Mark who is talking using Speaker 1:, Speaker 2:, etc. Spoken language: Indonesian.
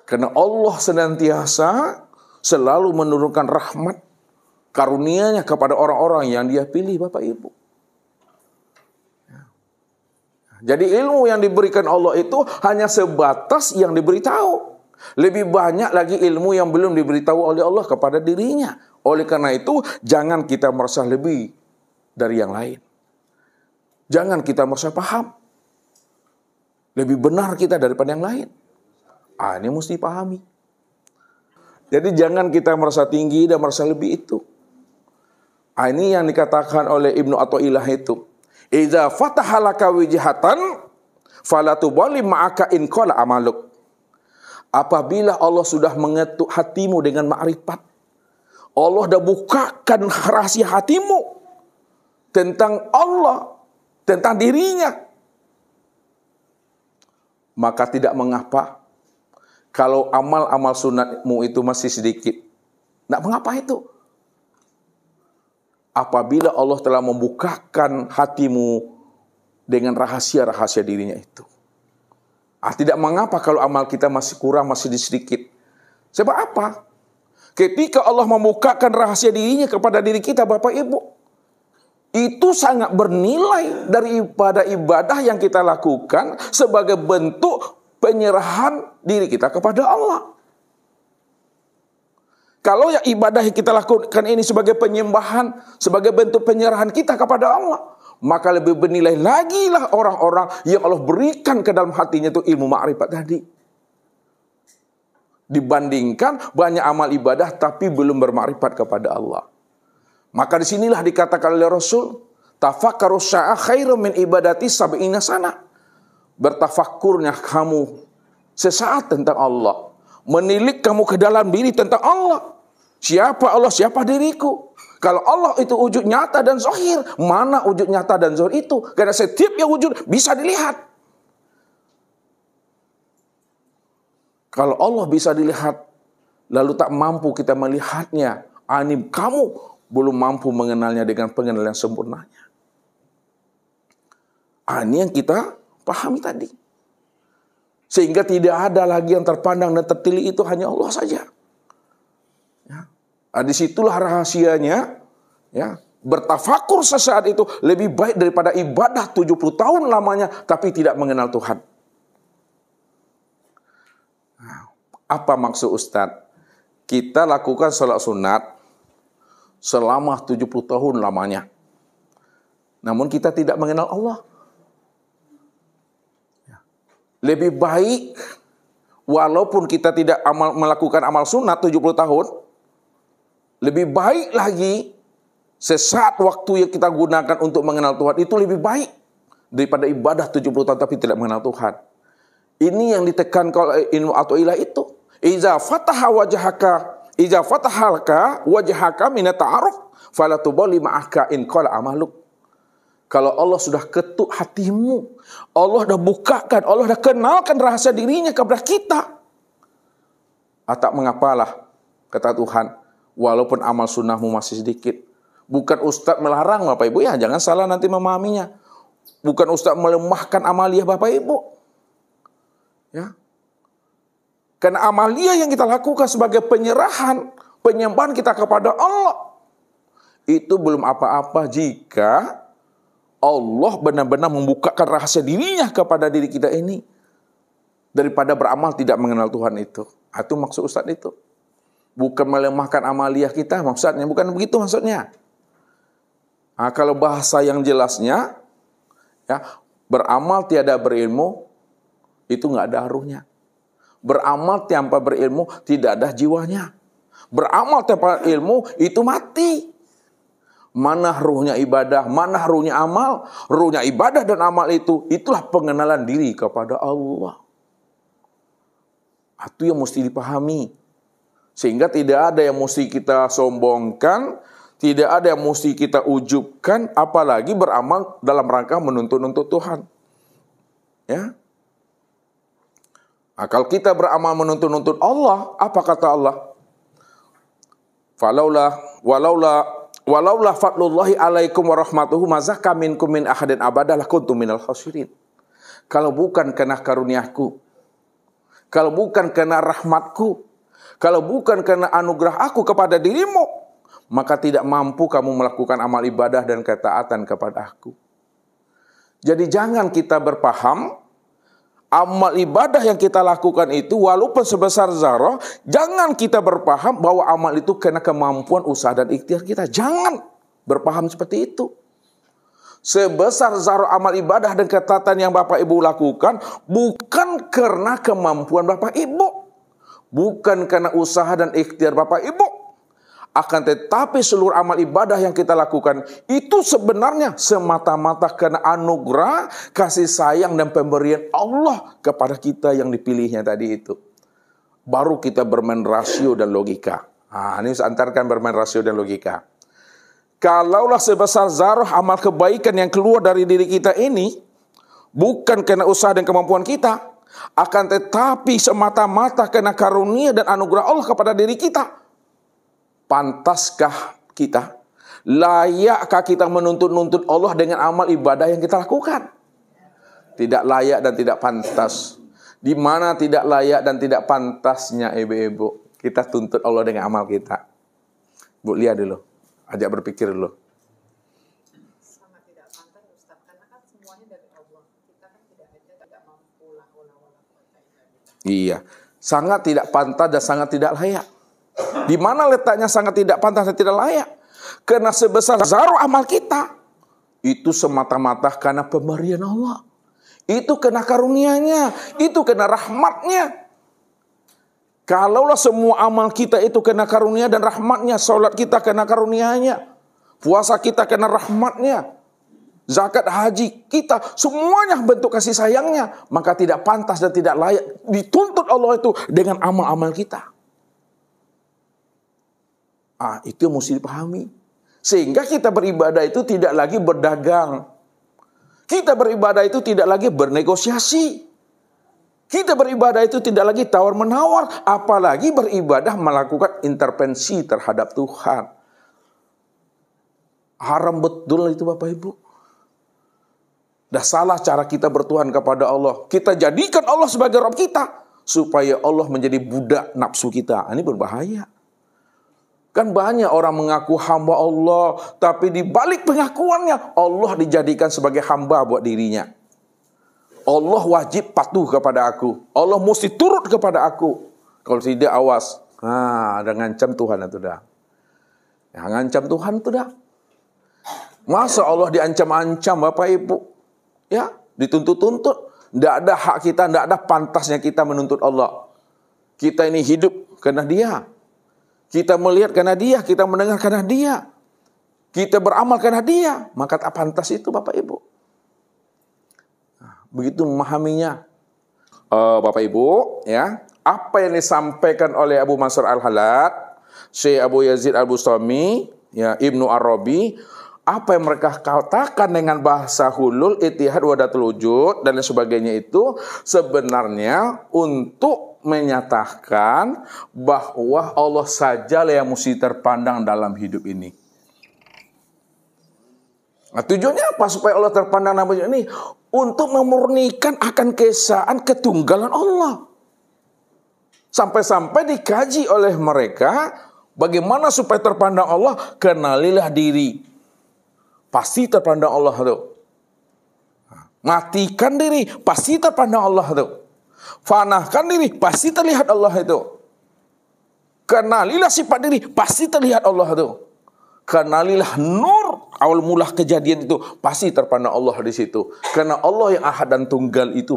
Speaker 1: Karena Allah senantiasa selalu menurunkan rahmat karunia-Nya kepada orang-orang yang Dia pilih, Bapak Ibu. Jadi ilmu yang diberikan Allah itu hanya sebatas yang diberitahu. Lebih banyak lagi ilmu yang belum diberitahu oleh Allah kepada dirinya. Oleh karena itu, jangan kita merasa lebih dari yang lain. Jangan kita merasa paham. Lebih benar kita daripada yang lain. Ini mesti pahami. Jadi jangan kita merasa tinggi dan merasa lebih itu. Ini yang dikatakan oleh Ibnu Athaillah itu. Idza fataha laka wijhatan fala tubali ma'aka in qala amaluk. Apabila Allah sudah mengetuk hatimu dengan makrifat, Allah dah bukakan rahasia hatimu tentang Allah, tentang dirinya, maka tidak mengapa kalau amal-amal sunatmu itu masih sedikit. Tidak mengapa itu. Apabila Allah telah membukakan hatimu dengan rahasia-rahasia dirinya itu. Tidak mengapa kalau amal kita masih kurang, masih sedikit. Sebab apa? Ketika Allah membukakan rahasia dirinya kepada diri kita, Bapak Ibu, itu sangat bernilai daripada ibadah yang kita lakukan sebagai bentuk penyerahan diri kita kepada Allah. Kalau yang ibadah yang kita lakukan ini sebagai penyembahan, sebagai bentuk penyerahan kita kepada Allah, maka lebih bernilai lagi lah orang-orang yang Allah berikan ke dalam hatinya itu ilmu makrifat tadi. Dibandingkan banyak amal ibadah tapi belum bermakrifat kepada Allah. Maka disinilah dikatakan oleh Rasul, tafakkaru sya'a khairum min ibadati sab'ina sana. Bertafakkurnya kamu sesaat tentang Allah. Menilik kamu ke dalam diri tentang Allah. Siapa Allah, siapa diriku? Kalau Allah itu wujud nyata dan zahir, mana wujud nyata dan zahir itu? Karena setiap yang wujud bisa dilihat. Kalau Allah bisa dilihat, lalu tak mampu kita melihatnya, kamu belum mampu mengenalnya dengan pengenalan sempurnanya. Ini yang kita pahami tadi. Sehingga tidak ada lagi yang terpandang dan tertili, itu hanya Allah saja. Disitulah rahasianya, bertafakur sesaat itu lebih baik daripada ibadah 70 tahun lamanya tapi tidak mengenal Tuhan. Apa maksud Ustadz? Kita lakukan salat sunat selama 70 tahun lamanya, namun kita tidak mengenal Allah. Lebih baik walaupun kita tidak melakukan amal sunat 70 tahun, lebih baik lagi sesaat waktu yang kita gunakan untuk mengenal Tuhan itu lebih baik daripada ibadah 70 tahun tapi tidak mengenal Tuhan. Ini yang ditekankan oleh Ibnu Athaillah itu. Iza fatahalka wajhaka min ta'aruf fala tubali ma'aka in qala amaluk. Kalau Allah sudah ketuk hatimu, Allah dah bukakan, Allah dah kenalkan rahasia dirinya kepada kita. Tak mengapalah, kata Tuhan, walaupun amal sunnahmu masih sedikit. Bukan Ustadz melarang Bapak Ibu, ya jangan salah nanti memahaminya. Bukan Ustadz melemahkan amaliyah Bapak Ibu. Ya. Karena amaliyah yang kita lakukan sebagai penyerahan, penyembahan kita kepada Allah, itu belum apa-apa jika Allah benar-benar membukakan rahasia dirinya kepada diri kita ini. Daripada beramal tidak mengenal Tuhan itu. Itu maksud Ustadz itu. Bukan melemahkan amaliyah kita maksudnya, bukan begitu maksudnya. Kalau bahasa yang jelasnya, beramal tiada berilmu, itu nggak ada aruhnya. Beramal tanpa berilmu, tidak ada jiwanya. Beramal tanpa ilmu, itu mati. Mana ruhnya ibadah, mana ruhnya amal? Ruhnya ibadah dan amal itulah pengenalan diri kepada Allah. Itu yang mesti dipahami. Sehingga tidak ada yang mesti kita sombongkan, tidak ada yang mesti kita ujubkan, apalagi beramal dalam rangka menuntut Tuhan. Ya. Kalau kita beramal menuntut Allah, apa kata Allah? Walaula fadlullahi alaikum warahmatuhu mazaka minkum min ahadin abadalah kuntum minal khasirin. Kalau bukan karena karuniaku, kalau bukan karena rahmatku, kalau bukan karena anugerah aku kepada dirimu, maka tidak mampu kamu melakukan amal ibadah dan ketaatan kepada aku. Jadi jangan kita berpaham, amal ibadah yang kita lakukan itu walaupun sebesar zarah, jangan kita berpaham bahwa amal itu karena kemampuan usaha dan ikhtiar kita. Jangan berpaham seperti itu. Sebesar zarah amal ibadah dan ketaatan yang Bapak Ibu lakukan bukan karena kemampuan Bapak Ibu, bukan karena usaha dan ikhtiar Bapak Ibu, akan tetapi seluruh amal ibadah yang kita lakukan itu sebenarnya semata-mata karena anugerah, kasih sayang dan pemberian Allah kepada kita yang dipilihnya tadi itu. Baru kita bermain rasio dan logika. Ini saya antarkan bermain rasio dan logika. Kalaulah sebesar zarah amal kebaikan yang keluar dari diri kita ini bukan karena usaha dan kemampuan kita, akan tetapi semata-mata karena karunia dan anugerah Allah kepada diri kita, pantaskah kita, layakkah kita menuntut Allah dengan amal ibadah yang kita lakukan? Tidak layak dan tidak pantas. Di mana tidak layak dan tidak pantasnya ibu-ibu kita tuntut Allah dengan amal kita? Bu, lihat dulu. Ajak berpikir dulu.
Speaker 2: Sangat tidak pantas Ustaz, karena kan semuanya dari Allah. Kita kan tidak mampu lah.
Speaker 1: Iya, sangat tidak pantas dan sangat tidak layak. Di mana letaknya sangat tidak pantas dan tidak layak? Karena sebesar zarah amal kita itu semata-mata karena pemberian Allah. Itu karena karunia-Nya, itu karena rahmat-Nya. Kalaulah semua amal kita itu kena karunia dan rahmatnya, salat kita kena karunia-Nya, puasa kita kena rahmatnya, zakat haji kita, semuanya bentuk kasih sayangnya, maka tidak pantas dan tidak layak dituntut Allah itu dengan amal-amal kita. Itu yang mesti dipahami. Sehingga kita beribadah itu tidak lagi berdagang. Kita beribadah itu tidak lagi bernegosiasi. Kita beribadah itu tidak lagi tawar-menawar, apalagi beribadah melakukan intervensi terhadap Tuhan. Haram betul itu Bapak Ibu. Dah salah cara kita bertuhan kepada Allah. Kita jadikan Allah sebagai Rabb kita, supaya Allah menjadi budak nafsu kita. Ini berbahaya. Kan banyak orang mengaku hamba Allah, tapi di balik pengakuannya, Allah dijadikan sebagai hamba buat dirinya. Allah wajib patuh kepada aku. Allah mesti turut kepada aku. Kalau tidak, awas. Ada ngancam Tuhan itu dah. Ya, ngancam Tuhan itu dah. Masa Allah diancam-ancam Bapak Ibu? Ya, dituntut-tuntut. Tidak ada hak kita, tidak ada pantasnya kita menuntut Allah. Kita ini hidup karena Dia. Kita melihat karena Dia, kita mendengar karena Dia. Kita beramal karena Dia. Maka tak pantas itu Bapak Ibu. Begitu memahaminya. Bapak Ibu, ya, apa yang disampaikan oleh Abu Mansur Al-Hallaj, Syekh Abu Yazid Al-Bustami, ya, Ibnu Arabi, apa yang mereka katakan dengan bahasa hulul, ittihad, wahdatul wujud dan lain sebagainya itu sebenarnya untuk menyatakan bahwa Allah sajalah yang mesti terpandang dalam hidup ini. Nah, tujuannya apa supaya Allah terpandang dalam hidup ini? Untuk memurnikan akan keesaan ketunggalan Allah. Sampai-sampai dikaji oleh mereka, bagaimana supaya terpandang Allah? Kenalilah diri. Pasti terpandang Allah itu. Matikan diri, pasti terpandang Allah itu. Fanahkan diri, pasti terlihat Allah itu. Kenalilah sifat diri, pasti terlihat Allah itu. Kenalilah nur, awal mula kejadian itu pasti terpandang Allah di situ. Karena Allah yang ahad dan tunggal itu